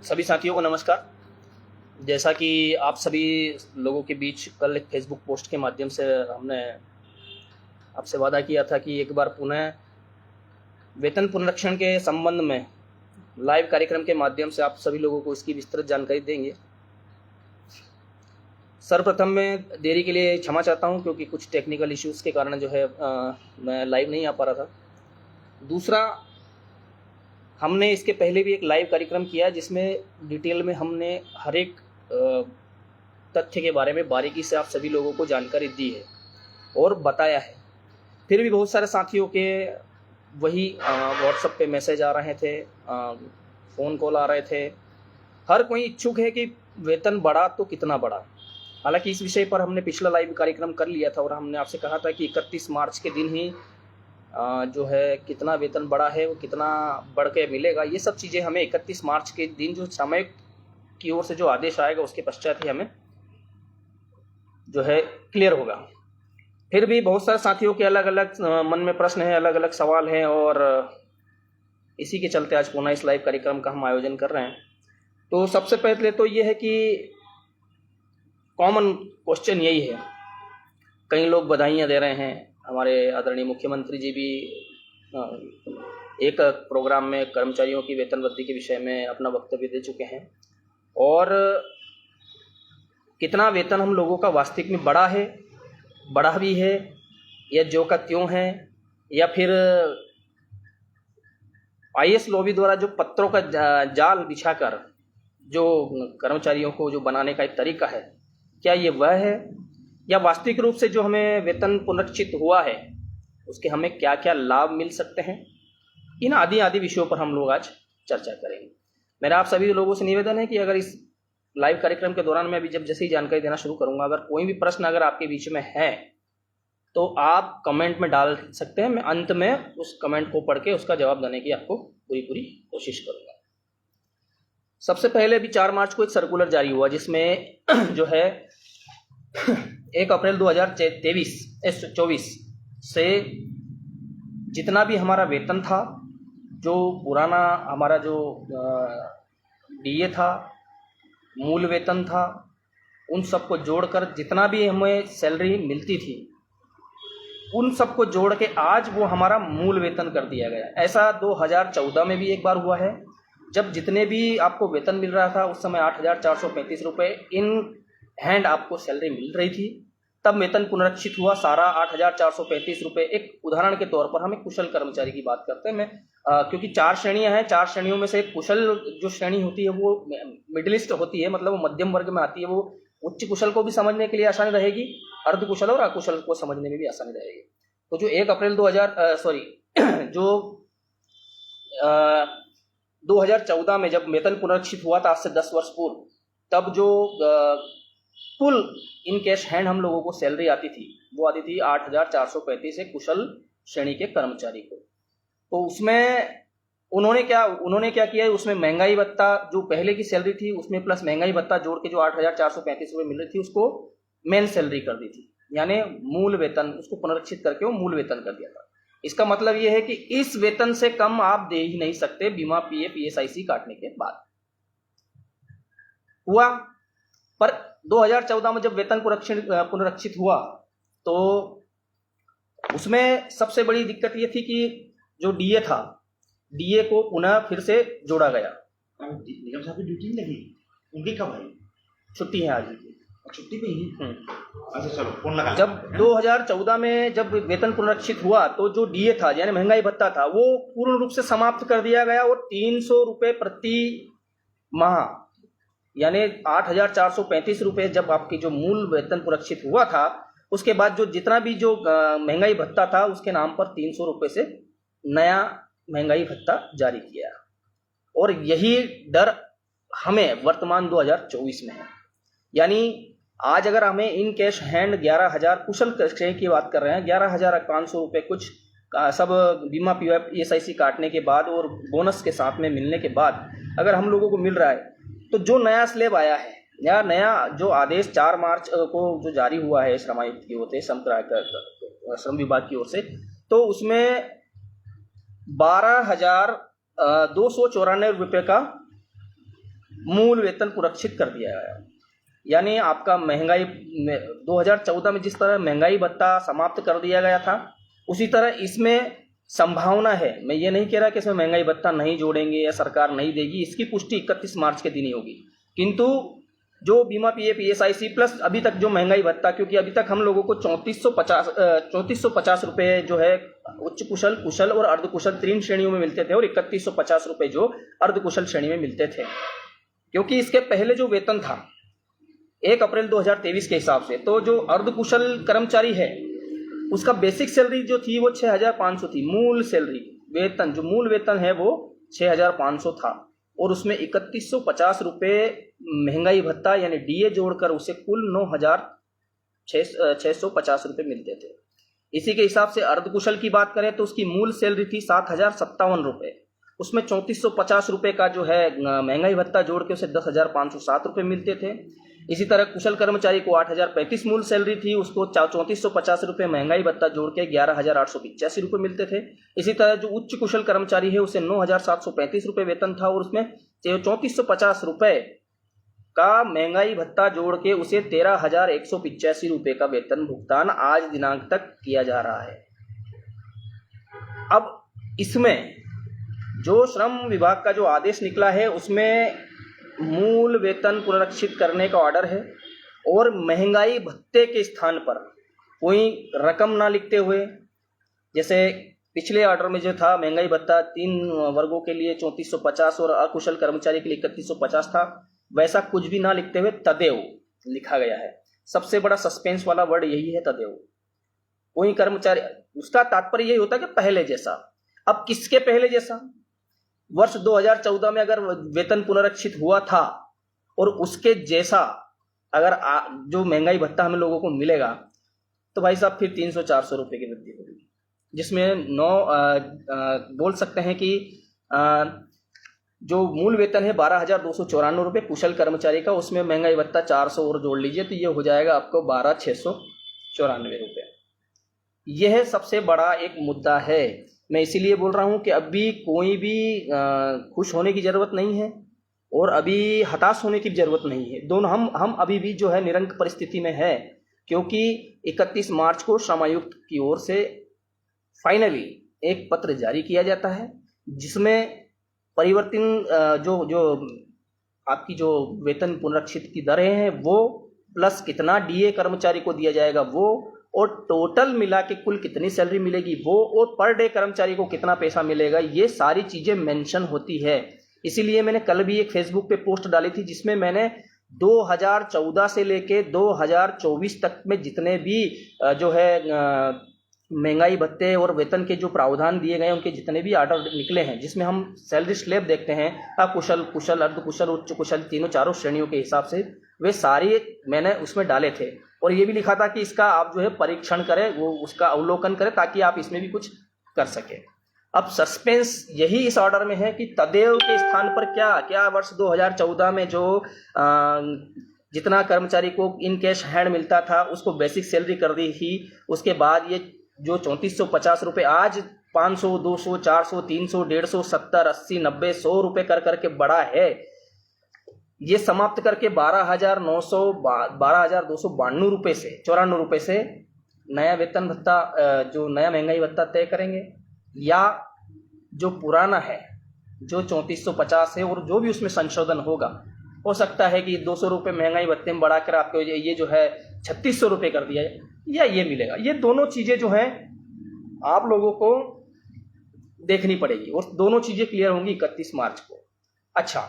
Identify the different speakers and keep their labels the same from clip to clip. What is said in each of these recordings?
Speaker 1: सभी साथियों को नमस्कार। जैसा कि आप सभी लोगों के बीच कल एक फेसबुक पोस्ट के माध्यम से हमने आपसे वादा किया था कि एक बार पुनः वेतन पुनरीक्षण के संबंध में लाइव कार्यक्रम के माध्यम से आप सभी लोगों को इसकी विस्तृत जानकारी देंगे। सर्वप्रथम मैं देरी के लिए क्षमा चाहता हूं, क्योंकि कुछ टेक्निकल इश्यूज़ के कारण जो है मैं लाइव नहीं आ पा रहा था। दूसरा, हमने इसके पहले भी एक लाइव कार्यक्रम किया जिसमें डिटेल में हमने हर एक तथ्य के बारे में बारीकी से आप सभी लोगों को जानकारी दी है और बताया है। फिर भी बहुत सारे साथियों के वही व्हाट्सएप पे मैसेज आ रहे थे, फ़ोन कॉल आ रहे थे। हर कोई इच्छुक है कि वेतन बढ़ा तो कितना बढ़ा। हालांकि इस विषय पर हमने पिछला लाइव कार्यक्रम कर लिया था और हमने आपसे कहा था कि 31 मार्च के दिन ही जो है कितना वेतन बढ़ा है, वो कितना बढ़ के मिलेगा, ये सब चीज़ें हमें 31 मार्च के दिन जो समय की ओर से जो आदेश आएगा उसके पश्चात ही हमें जो है क्लियर होगा। फिर भी बहुत सारे साथियों के अलग अलग मन में प्रश्न हैं, अलग अलग सवाल हैं और इसी के चलते आज पुनः इस लाइव कार्यक्रम का हम आयोजन कर रहे हैं। तो सबसे पहले तो ये है कि कॉमन क्वेश्चन यही है, कई लोग बधाइयाँ दे रहे हैं। हमारे आदरणीय मुख्यमंत्री जी भी एक प्रोग्राम में कर्मचारियों की वेतन वृद्धि के विषय में अपना वक्तव्य दे चुके हैं और कितना वेतन हम लोगों का वास्तविक में बढ़ा है, बढ़ा भी है या जो का त्यों है, या फिर आईएएस लॉबी द्वारा जो पत्रों का जाल बिछाकर जो कर्मचारियों को जो बनाने का एक तरीका है, क्या ये वह है, या वास्तविक रूप से जो हमें वेतन पुनरीक्षित हुआ है उसके हमें क्या क्या लाभ मिल सकते हैं। इन आदि विषयों पर हम लोग आज चर्चा करेंगे। मेरा आप सभी लोगों से निवेदन है कि अगर इस लाइव कार्यक्रम के दौरान मैं अभी जैसे ही जानकारी देना शुरू करूंगा, अगर कोई भी प्रश्न अगर आपके बीच में है तो आप कमेंट में डाल सकते हैं। मैं अंत में उस कमेंट को पढ़ के उसका जवाब देने की आपको पूरी कोशिश करूंगा। सबसे पहले अभी 4 मार्च को एक सर्कुलर जारी हुआ जिसमें जो है 1 अप्रैल 2024 से जितना भी हमारा वेतन था, जो पुराना हमारा जो डीए था, मूल वेतन था, उन सबको जोड़कर जितना भी हमें सैलरी मिलती थी उन सबको जोड़ के आज वो हमारा मूल वेतन कर दिया गया। ऐसा 2014 में भी एक बार हुआ है, जब जितने भी आपको वेतन मिल रहा था उस समय 8,435 रुपये इन हैंड आपको सैलरी मिल रही थी। तब वेतन पुनरीक्षित हुआ सारा 8,435 रुपये। एक उदाहरण के तौर पर हम एक कुशल कर्मचारी की बात करते हैं। क्योंकि 4 श्रेणियां हैं, 4 श्रेणियों में से एक कुशल जो श्रेणी होती है वो मिडिलिस्ट होती है, मतलब वो मध्यम वर्ग में आती है। वो उच्च कुशल को भी समझने के लिए आसानी रहेगी, अर्ध कुशल और अकुशल को समझने में भी आसानी रहेगी। तो जो 1 अप्रैल 2014 में जब वेतन पुनरीक्षित हुआ था, आज से 10 वर्ष पूर्व, तब जो कुल इन कैश हैंड हम लोगों को सैलरी आती थी वो आती थी 8,435 एक कुशल श्रेणी के कर्मचारी को। तो उसमें उन्होंने क्या किया है, उसमें महंगाई भत्ता जो पहले की सैलरी थी उसमें प्लस महंगाई भत्ता जोड़ के जो 8,435 रुपये मिल रही थी उसको मेन सैलरी कर दी थी, यानी मूल वेतन उसको पुनरीक्षित करके वो मूल वेतन कर दिया था। इसका मतलब ये है कि इस वेतन से कम आप दे ही नहीं सकते बीमा पीए पीएसआईसी काटने के बाद। हुआ, पर 2014 में जब वेतन पुनरीक्षित हुआ तो उसमें सबसे बड़ी दिक्कत ये थी कि जो डीए था, डीए को पुनः फिर से जोड़ा गया।
Speaker 2: निगम साहब की ड्यूटी नहीं लगी, उनकी कब आई?
Speaker 1: छुट्टी है आज,
Speaker 2: छुट्टी पे ही। अच्छा चलो फोन लगा।
Speaker 1: जब 2014 में जब वेतन पुनरीक्षित हुआ तो जो डीए था यानी महंगाई भत्ता था वो पूर्ण रूप से समाप्त कर दिया गया और 300 रुपये प्रति माह यानी 8,435 रुपये जब आपकी जो मूल वेतन पुनरीक्षित हुआ था उसके बाद जो जितना भी जो महंगाई भत्ता था उसके नाम पर 300 रुपये से नया महंगाई भत्ता जारी किया। और यही डर हमें वर्तमान 2024 में है। यानी आज अगर हमें इन कैश हैंड 11,000 कुशल श्रेणी की बात कर रहे हैं, 11,500 रुपये कुछ सब बीमा पीएसआईसी काटने के बाद और बोनस के साथ में मिलने के बाद अगर हम लोगों को मिल रहा है, तो जो नया स्लेब आया है या नया जो आदेश 4 मार्च को जो जारी हुआ है श्रम आयुक्त की ओर से, श्रम विभाग की ओर से, तो उसमें 12,294 रुपये का मूल वेतन पुरस्कृत कर दिया गया। यानी आपका महंगाई 2014 में जिस तरह महंगाई भत्ता समाप्त कर दिया गया था, उसी तरह इसमें संभावना है। मैं ये नहीं कह रहा कि इसमें महंगाई भत्ता नहीं जोड़ेंगे या सरकार नहीं देगी, इसकी पुष्टि 31 मार्च के दिन ही होगी। किंतु जो बीमा पीएफ ईएसआईसी प्लस अभी तक जो महंगाई भत्ता, क्योंकि अभी तक हम लोगों को 3450 रुपये जो है उच्च कुशल, कुशल और अर्धकुशल 3 श्रेणियों में मिलते थे और 3150 रुपये जो अर्धकुशल श्रेणी में मिलते थे। क्योंकि इसके पहले जो वेतन था 1 अप्रैल 2023 के हिसाब से, तो जो अर्धकुशल कर्मचारी है उसका बेसिक सैलरी जो थी वो 6500 थी। मूल सैलरी वेतन, जो मूल वेतन है वो 6500 था और उसमें 3150 रुपये महंगाई भत्ता यानी डीए जोड़कर उसे कुल 9650 रुपये मिलते थे। इसी के हिसाब से अर्धकुशल की बात करें तो उसकी मूल सैलरी थी 7057 रुपये, उसमें 3450 रुपये का जो है महंगाई भत्ता जोड़ के उसे 10507 रुपये मिलते थे। इसी तरह कुशल कर्मचारी को 8035 मूल सैलरी थी, उसको 3450 रुपये महंगाई भत्ता जोड़ के 11885 रुपये मिलते थे। इसी तरह जो उच्च कुशल कर्मचारी है उसे 9735 रुपये वेतन था और उसमें 3450 रुपये का महंगाई भत्ता जोड़ के उसे 13185 रुपये का वेतन भुगतान आज दिनांक तक किया जा रहा है। अब इसमें जो श्रम विभाग का जो आदेश निकला है उसमें मूल वेतन पुनरीक्षित करने का ऑर्डर है और महंगाई भत्ते के स्थान पर कोई रकम ना लिखते हुए, जैसे पिछले ऑर्डर में जो था महंगाई भत्ता 3 वर्गों के लिए 3450 और अकुशल कर्मचारी के लिए 3150 था, वैसा कुछ भी ना लिखते हुए तदेव लिखा गया है। सबसे बड़ा सस्पेंस वाला वर्ड यही है, तदेव। कोई कर्मचारी, उसका तात्पर्य यही होता है कि पहले जैसा। अब किसके पहले जैसा? वर्ष 2014 में अगर वेतन पुनरीक्षित हुआ था और उसके जैसा अगर जो महंगाई भत्ता हम लोगों को मिलेगा तो भाई साहब फिर 300-400 रुपये की वृद्धि होगी, जिसमें बोल सकते हैं कि जो मूल वेतन है 12,294 रुपये कुशल कर्मचारी का, उसमें महंगाई भत्ता 400 और जोड़ लीजिए तो ये हो जाएगा आपको 12,694 रुपये। यह सबसे बड़ा एक मुद्दा है। मैं इसीलिए बोल रहा हूँ कि अभी कोई भी खुश होने की ज़रूरत नहीं है और अभी हताश होने की ज़रूरत नहीं है। दोनों हम अभी भी जो है निरंक परिस्थिति में है, क्योंकि 31 मार्च को श्रम आयुक्त की ओर से फाइनली एक पत्र जारी किया जाता है जिसमें परिवर्तन जो आपकी जो वेतन पुनरीक्षित की दरें हैं वो प्लस कितना डीए कर्मचारी को दिया जाएगा वो, और टोटल मिला के कुल कितनी सैलरी मिलेगी वो, और पर डे कर्मचारी को कितना पैसा मिलेगा, ये सारी चीज़ें मेंशन होती है। इसीलिए मैंने कल भी एक फेसबुक पे पोस्ट डाली थी जिसमें मैंने 2014 से लेके 2024 तक में जितने भी जो है महंगाई भत्ते और वेतन के जो प्रावधान दिए गए उनके जितने भी ऑर्डर निकले हैं, जिसमें हम सैलरी स्लेब देखते हैं अकुशल, कुशल, अर्धकुशल, उच्च कुशल, तीनों चारों श्रेणियों के हिसाब से, वे सारे मैंने उसमें डाले थे और ये भी लिखा था कि इसका आप जो है परीक्षण करें, वो उसका अवलोकन करें ताकि आप इसमें भी कुछ कर सकें। अब सस्पेंस यही इस ऑर्डर में है कि तदेव के स्थान पर क्या वर्ष 2014 में जो जितना कर्मचारी को इन कैश हैंड मिलता था उसको बेसिक सैलरी कर दी थी, उसके बाद ये जो 3450 रुपये आज 500, 200, 400, 300, 150, 70, 80, 90, 100 रुपये कर करके बड़ा है, ये समाप्त करके 12,292 रुपये से 94 रुपये से नया वेतन भत्ता जो नया महंगाई भत्ता तय करेंगे, या जो पुराना है जो 3450 है और जो भी उसमें संशोधन होगा, हो सकता है कि 200 रुपये महंगाई भत्ते में बढ़ाकर आपको ये जो है 3600 रुपये कर दिया जाए, या ये मिलेगा। ये दोनों चीज़ें जो हैं आप लोगों को देखनी पड़ेगी और दोनों चीज़ें क्लियर होंगी 31 मार्च को। अच्छा,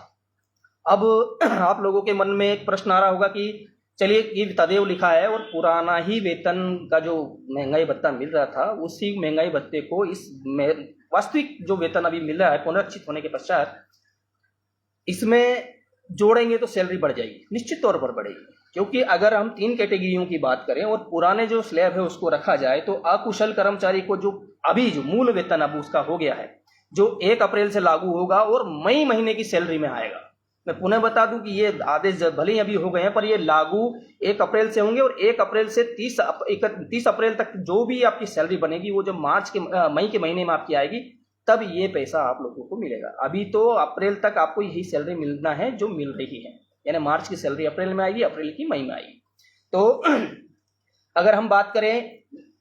Speaker 1: अब आप लोगों के मन में एक प्रश्न आ रहा होगा कि चलिए ये तदेव लिखा है और पुराना ही वेतन का जो महंगाई भत्ता मिल रहा था उसी महंगाई भत्ते को इस वास्तविक जो वेतन अभी मिल रहा है पुनरीक्षित होने के पश्चात इसमें जोड़ेंगे तो सैलरी बढ़ जाएगी, निश्चित तौर पर बढ़ेगी। क्योंकि अगर हम 3 कैटेगरियों की बात करें और पुराने जो स्लैब है उसको रखा जाए तो अकुशल कर्मचारी को जो अभी जो मूल वेतन अब उसका हो गया है जो 1 अप्रैल से लागू होगा और मई महीने की सैलरी में आएगा। मैं पुनः बता दूं कि ये आदेश भले ही अभी हो गए हैं पर ये लागू 1 अप्रैल से होंगे और 1 अप्रैल से 30 अप्रैल तक जो भी आपकी सैलरी बनेगी वो जब मई के महीने में आपकी आएगी तब ये पैसा आप लोगों को मिलेगा। अभी तो अप्रैल तक आपको यही सैलरी मिलना है जो मिल रही है, यानी मार्च की सैलरी अप्रैल में आएगी, अप्रैल की मई में आएगी। तो अगर हम बात करें,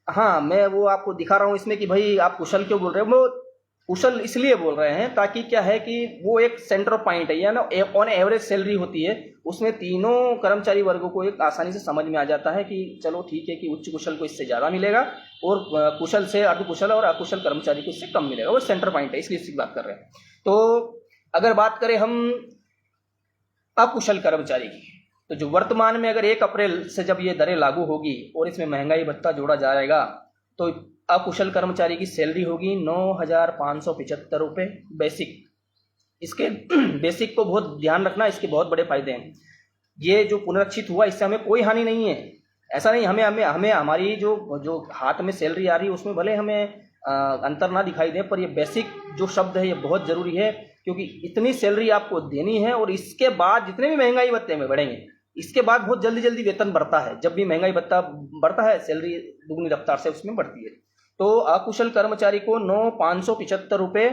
Speaker 1: हाँ मैं वो आपको दिखा रहा हूँ इसमें कि भाई आप कुशल क्यों बोल रहे हो। वो कुशल इसलिए बोल रहे हैं ताकि क्या है कि वो एक सेंटर पॉइंट है, या ना ऑन एवरेज सैलरी होती है, उसमें तीनों कर्मचारी वर्गों को एक आसानी से समझ में आ जाता है कि चलो ठीक है कि उच्च कुशल को इससे ज़्यादा मिलेगा और कुशल से अर्ध कुशल और अकुशल कर्मचारी को इससे कम मिलेगा। वो सेंटर पॉइंट है, इसलिए इसकी बात कर रहे हैं। तो अगर बात करें हम अकुशल कर्मचारी की, तो जो वर्तमान में अगर 1 अप्रैल से जब ये दरें लागू होगी और इसमें महंगाई भत्ता जोड़ा जाएगा तो अकुशल कर्मचारी की सैलरी होगी 9,575 रुपये बेसिक। इसके बेसिक को बहुत ध्यान रखना, इसके बहुत बड़े फायदे हैं। ये जो पुनरीक्षित हुआ इससे हमें कोई हानि नहीं है, ऐसा नहीं। हमें हमारी जो हाथ में सैलरी आ रही है उसमें भले हमें अंतर ना दिखाई दे, पर ये बेसिक जो शब्द है ये बहुत ज़रूरी है, क्योंकि इतनी सैलरी आपको देनी है और इसके बाद जितने भी महंगाई भत्ते में बढ़ेंगे, इसके बाद बहुत जल्दी जल्दी वेतन बढ़ता है। जब भी महंगाई भत्ता बढ़ता है सैलरी दुगनी रफ्तार से उसमें बढ़ती है। तो अकुशल कर्मचारी को 9,575 रुपये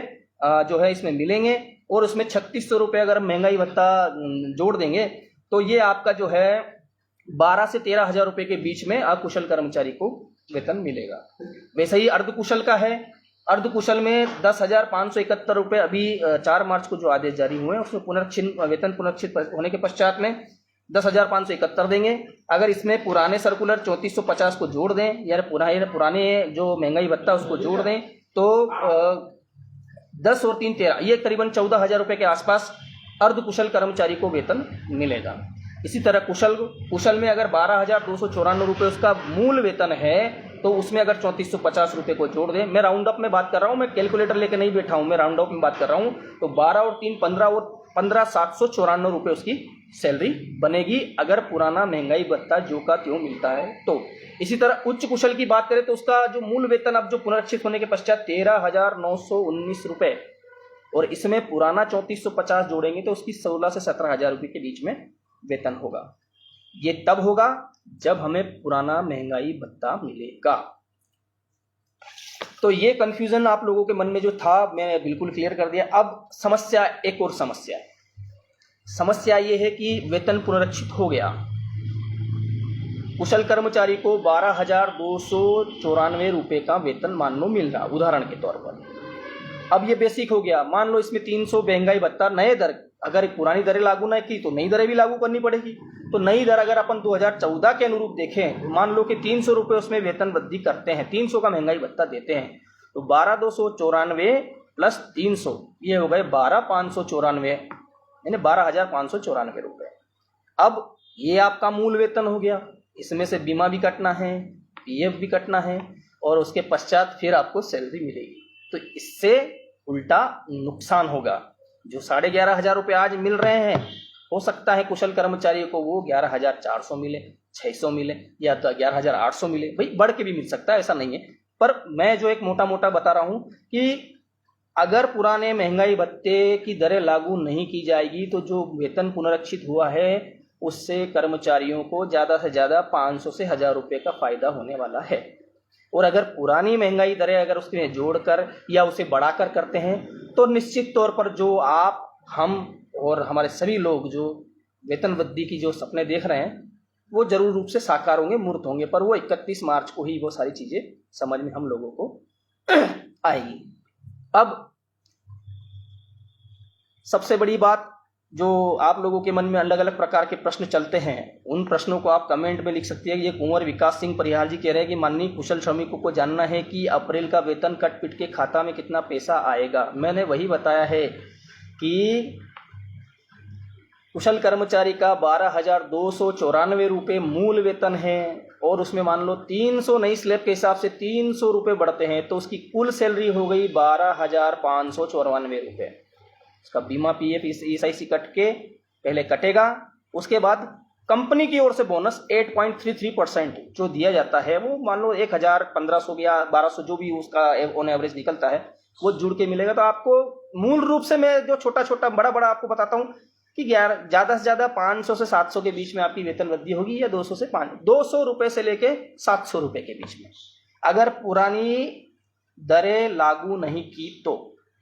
Speaker 1: जो है इसमें मिलेंगे और उसमें 3,600 रुपये अगर महंगाई भत्ता जोड़ देंगे तो ये आपका जो है 12 से 13,000 रुपये के बीच में अकुशल कर्मचारी को वेतन मिलेगा। वैसे ही अर्धकुशल का है, अर्धकुशल में 10,571 रुपये अभी 4 मार्च को जो आदेश जारी हुए हैं उसमें वेतन पुनरीक्षित होने के पश्चात में 10,571 देंगे। अगर इसमें पुराने सर्कुलर 3450 को जोड़ दें या पुराने जो महंगाई भत्ता उसको जोड़ दें तो 10 और 3 13, ये करीबन 14,000 रुपये के आसपास अर्धकुशल कर्मचारी को वेतन मिलेगा। इसी तरह कुशल में अगर 12,294 रुपये उसका मूल वेतन है तो उसमें अगर 3450 रुपये को जोड़ दें, मैं राउंड अप में बात कर रहा हूँ, मैं कैलकुलेटर लेके नहीं बैठा हूँ, मैं राउंड अप में बात कर रहा हूँ, तो 12 और 3 15 और 15,794 रुपये उसकी सैलरी बनेगी अगर पुराना महंगाई भत्ता जो का त्यों मिलता है तो। इसी तरह उच्च कुशल की बात करें तो उसका जो मूल वेतन अब जो पुनरीक्षित होने के पश्चात 13,919 रुपये और इसमें पुराना 3450 जोड़ेंगे तो उसकी 16 से 17,000 रुपये के बीच में वेतन होगा। ये तब होगा जब हमें पुराना महंगाई भत्ता मिलेगा। तो ये कंफ्यूजन आप लोगों के मन में जो था मैंने बिल्कुल क्लियर कर दिया। अब समस्या, एक और समस्या ये है कि वेतन पुनरीक्षित हो गया, कुशल कर्मचारी को 12,294 रुपये का वेतन मान लो मिल रहा उदाहरण के तौर पर। अब ये बेसिक हो गया, मान लो इसमें 300 महंगाई भत्ता नए दर, अगर पुरानी दरें लागू ना की तो नई दरें भी लागू करनी पड़ेगी। तो नई दर अगर अपन 2014 के अनुरूप देखें, मान लो कि 300 रुपये उसमें वेतन वृद्धि करते हैं, 300 का महंगाई भत्ता देते हैं, तो 12,294 प्लस 300 ये हो गए 12,594, यानी 12,594 रुपये। अब ये आपका मूल वेतन हो गया, इसमें से बीमा भी कटना है, पीएफ भी कटना है और उसके पश्चात फिर आपको सैलरी मिलेगी। तो इससे उल्टा नुकसान होगा। जो 11,500 रुपये आज मिल रहे हैं, हो सकता है कुशल कर्मचारियों को वो 11,400 मिले, 600 मिले या तो 11,800 मिले, भाई बढ़ के भी मिल सकता है, ऐसा नहीं है। पर मैं जो एक मोटा मोटा बता रहा हूँ कि अगर पुराने महंगाई भत्ते की दरें लागू नहीं की जाएगी तो जो वेतन पुनरीक्षित हुआ है उससे कर्मचारियों को ज़्यादा से ज़्यादा 500 से 1,000 रुपये का फ़ायदा होने वाला है। और अगर पुरानी महंगाई दरें अगर उसमें जोड़कर या उसे बढ़ाकर करते हैं तो निश्चित तौर पर जो आप, हम और हमारे सभी लोग जो वेतन वृद्धि की जो सपने देख रहे हैं वो जरूर रूप से साकार होंगे, मूर्त होंगे, पर वो 31 मार्च को ही वो सारी चीज़ें समझ में हम लोगों को आएगी। अब सबसे बड़ी बात जो आप लोगों के मन में अलग अलग प्रकार के प्रश्न चलते हैं, उन प्रश्नों को आप कमेंट में लिख सकती है। ये कुंवर विकास सिंह परिहार जी कह रहे हैं कि माननीय कुशल श्रमिकों को जानना है कि अप्रैल का वेतन कट पिट के खाता में कितना पैसा आएगा। मैंने वही बताया है कि कुशल कर्मचारी का 12,294 रुपये मूल वेतन है और उसमें मान लो 300 नई स्लैब के हिसाब से 300 रुपये बढ़ते हैं तो उसकी कुल सैलरी हो गई 12,594 रुपये। उसका बीमा पीएफ ईएसआईसी कट के पहले कटेगा, उसके बाद कंपनी की ओर से बोनस 8.33% जो दिया जाता है वो मान लो 1,000, 1,500 या 1,200 जो भी उसका ऑन एवरेज निकलता है वो जुड़ के मिलेगा। तो आपको मूल रूप से मैं जो छोटा छोटा बड़ा बड़ा आपको बताता हूँ कि ज़्यादा से ज़्यादा 500 से 700 के बीच में आपकी वेतन वृद्धि होगी या 200 रुपये से लेके 700 रुपये के बीच में। अगर पुरानी दरें लागू नहीं की तो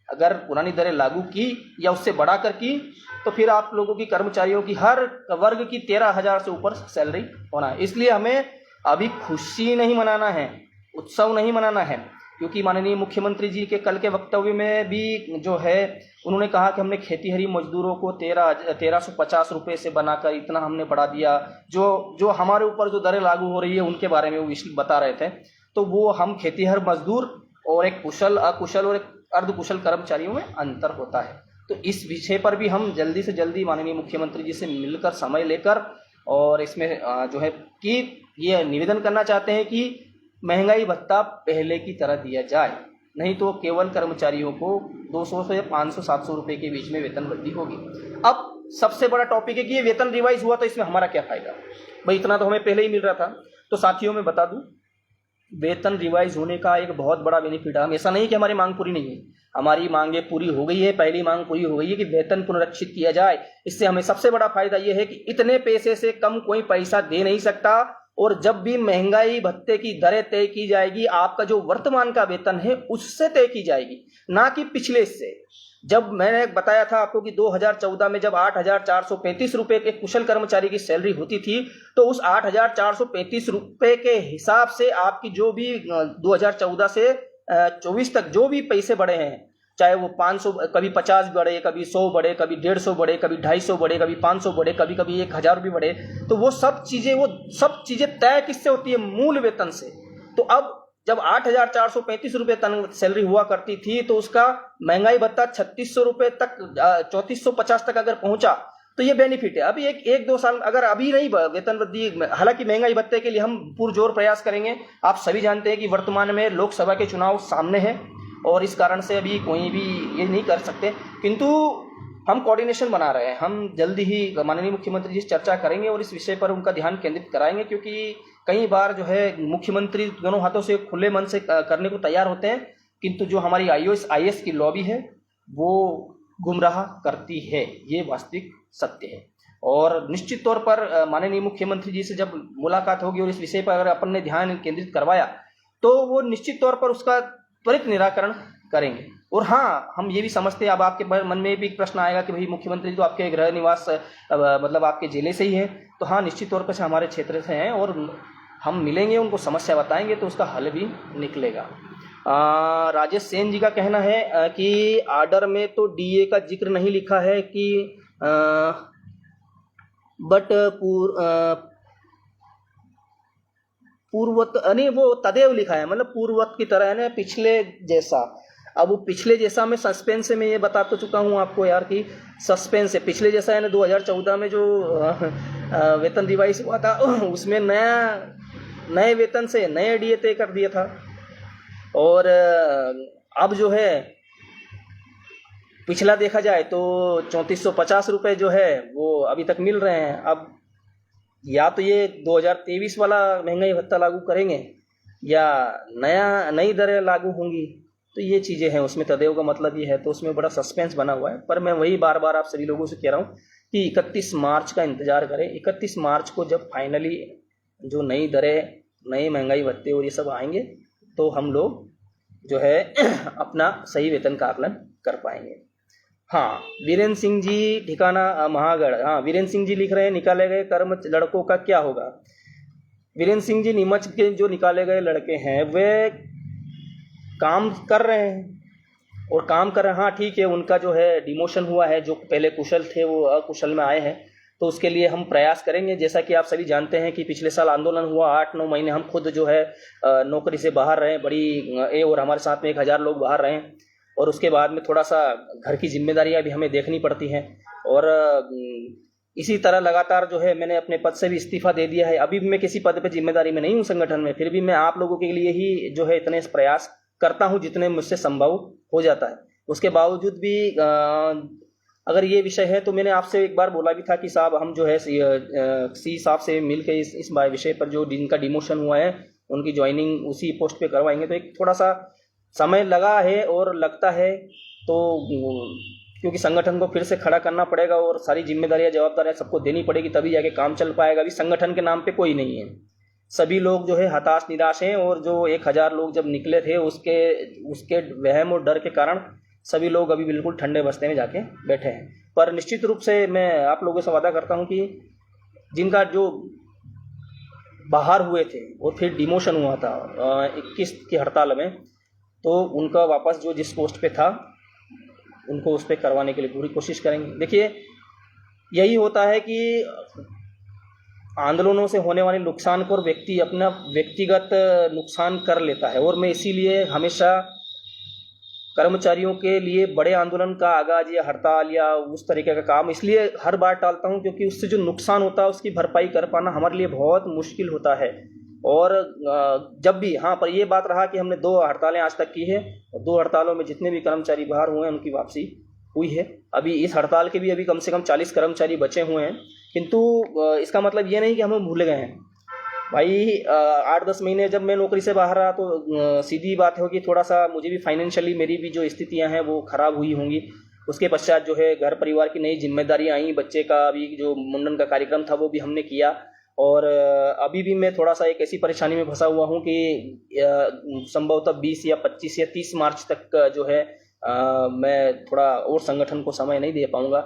Speaker 1: अगर पुरानी दरें लागू की या उससे बढ़ाकर की तो फिर आप लोगों की कर्मचारियों की हर वर्ग की 13,000 से ऊपर सैलरी होना है। इसलिए हमें अभी खुशी नहीं मनाना है, उत्सव नहीं मनाना है, क्योंकि माननीय मुख्यमंत्री जी के कल के वक्तव्य में भी जो है उन्होंने कहा कि हमने खेतीहरी मजदूरों को 1350 रुपये से बनाकर इतना हमने बढ़ा दिया। जो हमारे ऊपर जो दरें लागू हो रही है उनके बारे में वो बता रहे थे। तो वो हम खेतीहर मजदूर और एक कुशल, अकुशल और एक अर्धकुशल कर्मचारियों में अंतर होता है। तो इस विषय पर भी हम जल्दी से जल्दी माननीय मुख्यमंत्री जी से मिलकर समय लेकर और इसमें जो है कि ये निवेदन करना चाहते हैं कि महंगाई भत्ता पहले की तरह दिया जाए, नहीं तो केवल कर्मचारियों को 200 से 500-700 रुपये के बीच में वेतन वृद्धि होगी। अब सबसे बड़ा टॉपिक है कि ये वेतन रिवाइज हुआ तो इसमें हमारा क्या फायदा भाई, इतना तो हमें पहले ही मिल रहा था। तो साथियों मैं बता दूं, वेतन रिवाइज होने का एक बहुत बड़ा बेनिफिट है। हम ऐसा नहीं कि हमारी मांग पूरी नहीं है, हमारी मांगें पूरी हो गई है। पहली मांग पूरी हो गई है कि वेतन पुनरीक्षित किया जाए। इससे हमें सबसे बड़ा फायदा यह है कि इतने पैसे से कम कोई पैसा दे नहीं सकता। और जब भी महंगाई भत्ते की दरें तय की जाएगी, आपका जो वर्तमान का वेतन है उससे तय की जाएगी, ना कि पिछले से। जब मैंने बताया था आपको कि 2014 में जब 8,435 रुपये के कुशल कर्मचारी की सैलरी होती थी, तो उस 8,435 रुपये के हिसाब से आपकी जो भी 2014 से 24 तक जो भी पैसे बढ़े हैं, चाहे वो 500, कभी 50 बढ़े, कभी 100 बढ़े, कभी 150 बढ़े, कभी 250 बढ़े, कभी 500 बढ़े, कभी कभी 1,000 भी बढ़े, तो वो सब चीजें तय किससे होती है? मूल वेतन से। तो अब जब 8,435 रुपये तन सैलरी हुआ करती थी, तो उसका महंगाई भत्ता 3,600 रुपये तक, 3,450 तक अगर पहुंचा तो ये बेनिफिट है। अभी एक दो साल अगर अभी नहीं वेतन वृद्धि, हालांकि महंगाई भत्ते के लिए हम पुरजोर प्रयास करेंगे। आप सभी जानते हैं कि वर्तमान में लोकसभा के चुनाव सामने है और इस कारण से अभी कोई भी ये नहीं कर सकते, किंतु हम कोऑर्डिनेशन बना रहे हैं। हम जल्दी ही माननीय मुख्यमंत्री जी से चर्चा करेंगे और इस विषय पर उनका ध्यान केंद्रित कराएंगे, क्योंकि कई बार जो है मुख्यमंत्री दोनों हाथों से खुले मन से करने को तैयार होते हैं, किंतु जो हमारी आईएएस की लॉबी है वो गुमराह करती है, ये वास्तविक सत्य है। और निश्चित तौर पर माननीय मुख्यमंत्री जी से जब मुलाकात होगी और इस विषय पर अगर अपन ने ध्यान केंद्रित करवाया तो वो निश्चित तौर पर उसका त्वरित निराकरण करेंगे। और हाँ, हम ये भी समझते हैं, अब आपके मन में भी एक प्रश्न आएगा कि भाई मुख्यमंत्री तो आपके गृह निवास मतलब आपके जिले से ही है, तो हाँ निश्चित तौर पर से हमारे क्षेत्र से हैं और हम मिलेंगे, उनको समस्या बताएंगे तो उसका हल भी निकलेगा। राजेश सेन जी का कहना है कि आर्डर में तो डीए का जिक्र नहीं लिखा है कि बट पूर्वत नहीं, वो तदेव लिखा है, मतलब पूर्वत की तरह है ना, पिछले जैसा। अब वो पिछले जैसा में सस्पेंस है, मैं ये बता तो चुका हूँ आपको यार कि सस्पेंस है। पिछले जैसा है ना, 2014 में जो वेतन रिवाइज हुआ था उसमें नए वेतन से नए डीए तय कर दिया था। और अब जो है पिछला देखा जाए तो 3,450 रुपये जो है वो अभी तक मिल रहे हैं। अब या तो ये 2023 वाला महंगाई भत्ता लागू करेंगे या नई दरें लागू होंगी, तो ये चीज़ें हैं उसमें। तदेव का मतलब ये है, तो उसमें बड़ा सस्पेंस बना हुआ है। पर मैं वही बार बार आप सभी लोगों से कह रहा हूँ कि 31 मार्च का इंतजार करें। 31 मार्च को जब फाइनली जो नई दरें, नई महंगाई भत्ते और ये सब आएंगे तो हम लोग जो है अपना सही वेतन का आकलन कर पाएंगे। हाँ, वीरेंद्र सिंह जी ठिकाना महागढ़, हाँ वीरेंद्र सिंह जी लिख रहे हैं निकाले गए कर्म लड़कों का क्या होगा। वीरेंद्र सिंह जी नीमच के जो निकाले गए लड़के हैं वे काम कर रहे हैं और काम कर रहे हैं। हाँ ठीक है, उनका जो है डिमोशन हुआ है, जो पहले कुशल थे वो अकुशल में आए हैं, तो उसके लिए हम प्रयास करेंगे। जैसा कि आप सभी जानते हैं कि पिछले साल आंदोलन हुआ, 8-9 महीने हम खुद जो है नौकरी से बाहर रहे बड़ी और हमारे साथ में 1,000 लोग बाहर रहे, और उसके बाद में थोड़ा सा घर की जिम्मेदारियां भी हमें देखनी पड़ती हैं। और इसी तरह लगातार जो है मैंने अपने पद से भी इस्तीफा दे दिया है। अभी भी मैं किसी पद पे जिम्मेदारी में नहीं हूँ संगठन में, फिर भी मैं आप लोगों के लिए ही जो है इतने प्रयास करता हूँ जितने मुझसे संभव हो जाता है। उसके बावजूद भी अगर ये विषय है तो मैंने आपसे एक बार बोला भी था कि साहब हम जो है सी साहब से मिल के इस विषय पर जो जिनका डिमोशन हुआ है उनकी ज्वाइनिंग उसी पोस्ट पे करवाएंगे। तो एक थोड़ा सा समय लगा है और लगता है, तो क्योंकि संगठन को फिर से खड़ा करना पड़ेगा और सारी जिम्मेदारियां जवाबदारियां सबको देनी पड़ेगी, तभी जाके काम चल पाएगा। अभी संगठन के नाम पे कोई नहीं है, सभी लोग जो है हताश निराश हैं। और जो 1,000 लोग जब निकले थे उसके वहम और डर के कारण सभी लोग अभी बिल्कुल ठंडे बस्ते में जाके बैठे हैं। पर निश्चित रूप से मैं आप लोगों से वादा करता हूँ कि जिनका जो बाहर हुए थे और फिर डिमोशन हुआ था 21 की हड़ताल में, तो उनका वापस जो जिस पोस्ट पे था उनको उस पर करवाने के लिए पूरी कोशिश करेंगे। देखिए, यही होता है कि आंदोलनों से होने वाले नुकसान को व्यक्ति अपना व्यक्तिगत नुकसान कर लेता है, और मैं इसीलिए हमेशा कर्मचारियों के लिए बड़े आंदोलन का आगाज या हड़ताल या उस तरीके का काम इसलिए हर बार टालता हूं क्योंकि उससे जो नुकसान होता है उसकी भरपाई कर पाना हमारे लिए बहुत मुश्किल होता है। और जब भी पर ये बात रहा कि हमने 2 हड़तालें आज तक की है, और 2 हड़तालों में जितने भी कर्मचारी बाहर हुए हैं उनकी वापसी हुई है। अभी इस हड़ताल के भी अभी कम से कम 40 कर्मचारी बचे हुए हैं, किंतु इसका मतलब ये नहीं कि हमें भूल गए हैं भाई। 8-10 महीने जब मैं नौकरी से बाहर रहा तो सीधी बात हो कि थोड़ा सा मुझे भी फाइनेंशियली मेरी भी जो स्थितियां हैं वो ख़राब हुई होंगी। उसके पश्चात जो है घर परिवार की नई जिम्मेदारियां आई, बच्चे का अभी जो मुंडन का कार्यक्रम था वो भी हमने किया, और अभी भी मैं थोड़ा सा एक ऐसी परेशानी में फंसा हुआ हूँ कि संभवतः 20 या 25 या 30 मार्च तक जो है मैं थोड़ा और संगठन को समय नहीं दे पाऊँगा।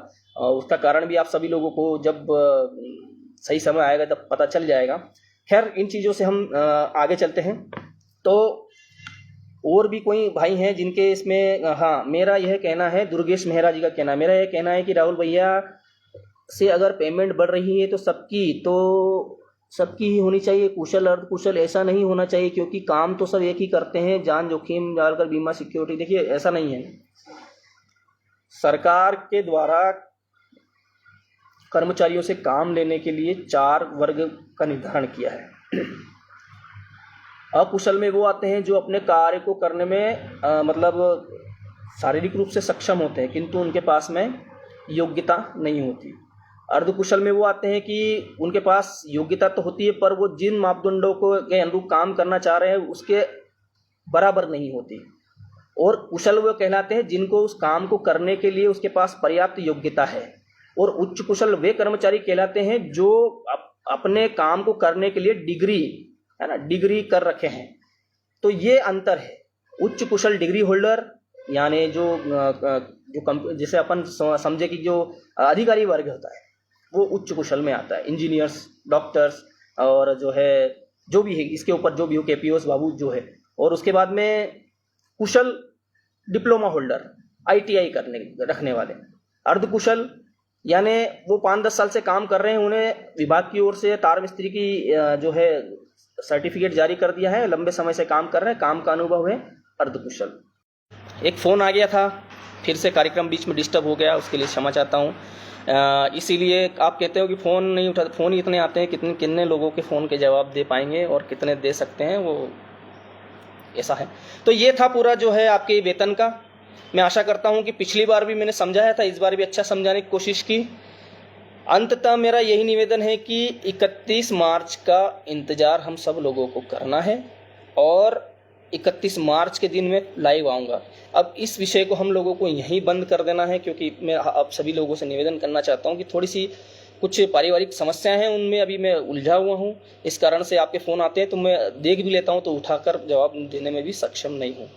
Speaker 1: उसका कारण भी आप सभी लोगों को जब सही समय आएगा तब पता चल जाएगा। खैर, इन चीज़ों से हम आगे चलते हैं। तो और भी कोई भाई हैं जिनके इसमें मेरा यह कहना है, दुर्गेश मेहरा जी का कहना है, मेरा यह कहना है कि राहुल भैया से अगर पेमेंट बढ़ रही है तो सबकी ही होनी चाहिए, कुशल अर्धकुशल ऐसा नहीं होना चाहिए, क्योंकि काम तो सब एक ही करते हैं, जान जोखिम डालकर बीमा सिक्योरिटी। देखिए, ऐसा नहीं है। सरकार के द्वारा कर्मचारियों से काम लेने के लिए 4 वर्ग का निर्धारण किया है। अकुशल में वो आते हैं जो अपने कार्य को करने में मतलब शारीरिक रूप से सक्षम होते हैं किंतु उनके पास में योग्यता नहीं होती। अर्धकुशल में वो आते हैं कि उनके पास योग्यता तो होती है पर वो जिन मापदंडों को के अनुरूप काम करना चाह रहे हैं उसके बराबर नहीं होती। और कुशल वो कहलाते हैं जिनको उस काम को करने के लिए उसके पास पर्याप्त योग्यता है। और उच्च कुशल वे कर्मचारी कहलाते हैं जो अपने काम को करने के लिए डिग्री कर रखे हैं। तो ये अंतर है। उच्च कुशल डिग्री होल्डर यानी जो जिसे अपन समझे कि जो अधिकारी वर्ग होता है वो उच्च कुशल में आता है। इंजीनियर्स, डॉक्टर्स और जो है जो भी है इसके ऊपर जो भी हो, केपीओस बाबू जो है। और उसके बाद में कुशल डिप्लोमा होल्डर, आईटीआई रखने वाले। अर्धकुशल यानी वो 5-10 साल से काम कर रहे हैं, उन्हें विभाग की ओर से तार मिस्त्री की जो है सर्टिफिकेट जारी कर दिया है, लंबे समय से काम कर रहे हैं, काम का अनुभव है, अर्धकुशल। एक फ़ोन आ गया था, फिर से कार्यक्रम बीच में डिस्टर्ब हो गया, उसके लिए क्षमा चाहता हूँ। इसीलिए आप कहते हो कि फ़ोन नहीं उठा, फ़ोन ही इतने आते हैं, कितने लोगों के फ़ोन के जवाब दे पाएंगे और कितने दे सकते हैं, वो ऐसा है। तो ये था पूरा जो है आपके वेतन का। मैं आशा करता हूं कि पिछली बार भी मैंने समझाया था, इस बार भी अच्छा समझाने की कोशिश की। अंततः मेरा यही निवेदन है कि 31 मार्च का इंतज़ार हम सब लोगों को करना है और 31 मार्च के दिन मैं लाइव आऊँगा। अब इस विषय को हम लोगों को यहीं बंद कर देना है, क्योंकि मैं अब सभी लोगों से निवेदन करना चाहता हूँ कि थोड़ी सी कुछ पारिवारिक समस्याएं हैं, उनमें अभी मैं उलझा हुआ हूँ। इस कारण से आपके फ़ोन आते हैं तो मैं देख भी लेता हूँ, तो उठाकर जवाब देने में भी सक्षम नहीं हूँ।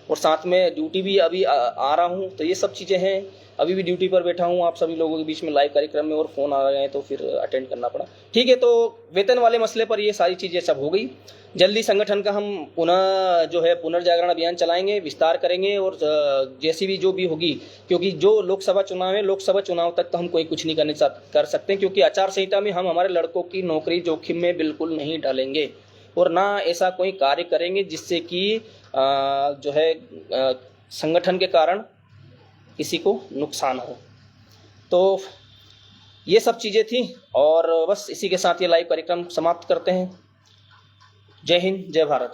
Speaker 1: और साथ में ड्यूटी भी अभी आ रहा हूँ, तो ये सब चीज़ें हैं। अभी भी ड्यूटी पर बैठा हूँ आप सभी लोगों के बीच में लाइव कार्यक्रम में, और फ़ोन आ रहे हैं तो फिर अटेंड करना पड़ा। ठीक है, तो वेतन वाले मसले पर ये सारी चीज़ें सब हो गई। जल्दी संगठन का हम पुनः जो है पुनर्जागरण अभियान चलाएंगे, विस्तार करेंगे, और जैसी भी जो भी होगी, क्योंकि जो लोकसभा चुनाव है, लोकसभा चुनाव तक तो हम कोई कुछ नहीं कर सकते, क्योंकि आचार संहिता में हम हमारे लड़कों की नौकरी जोखिम में बिल्कुल नहीं डालेंगे और ना ऐसा कोई कार्य करेंगे जिससे कि जो है संगठन के कारण किसी को नुकसान हो। तो ये सब चीज़ें थी, और बस इसी के साथ ये लाइव कार्यक्रम समाप्त करते हैं। जय हिंद, जय भारत।